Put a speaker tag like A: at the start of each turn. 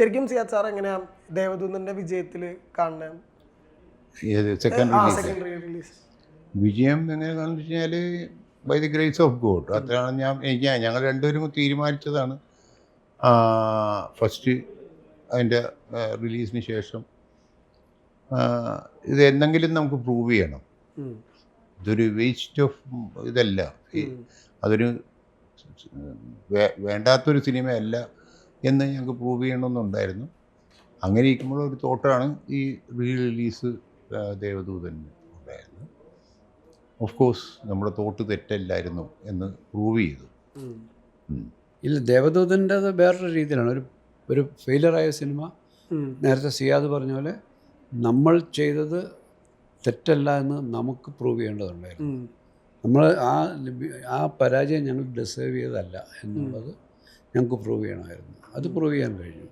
A: ശരിക്കും സിയാദ് സാർ എങ്ങനെയാ ദേവദൂതന്റെ വിജയത്തിൽ കാണുന്നത്?
B: സെക്കൻഡ് റിലീസ് വിജയം എങ്ങനെയാണെന്ന് വെച്ച് കഴിഞ്ഞാൽ by the grace of God. അത്രയാണ് ഞങ്ങൾ രണ്ടുപേരും തീരുമാനിച്ചതാണ്. ഫസ്റ്റ് അതിൻ്റെ റിലീസിന് ശേഷം ഇത് എന്തെങ്കിലും നമുക്ക് പ്രൂവ് ചെയ്യണം. ഇതൊരു വേസ്റ്റ് ഓഫ് ഇതല്ല, അതൊരു വേണ്ടാത്തൊരു സിനിമയല്ല എന്ന് ഞങ്ങൾക്ക് പ്രൂവ് ചെയ്യണമെന്നുണ്ടായിരുന്നു. അങ്ങനെ ഇരിക്കുമ്പോൾ ഒരു തോട്ടാണ് ഈ റിലീസ് ദേവദൂതൻ ഉണ്ടായിരുന്നത്. ഓഫ് കോഴ്സ് നമ്മുടെ തോട്ട് തെറ്റല്ലായിരുന്നു എന്ന് പ്രൂവ് ചെയ്തു.
C: ഇല്ല, ദേവദൂതൻ്റെ അത് വേറൊരു രീതിയിലാണ്. ഒരു ഫെയിലറായ സിനിമ, നേരത്തെ സിയാദ് പറഞ്ഞ പോലെ നമ്മൾ ചെയ്തത് തെറ്റല്ല എന്ന് നമുക്ക് പ്രൂവ് ചെയ്യേണ്ടതുണ്ടായിരുന്നു. നമ്മൾ ആ പരാജയം ഞങ്ങൾ ഡിസേർവ് ചെയ്തതല്ല എന്നുള്ളത് ഞങ്ങൾക്ക് പ്രൂവ് ചെയ്യണമായിരുന്നു. അത് പ്രൂവ് ചെയ്യാൻ കഴിഞ്ഞു.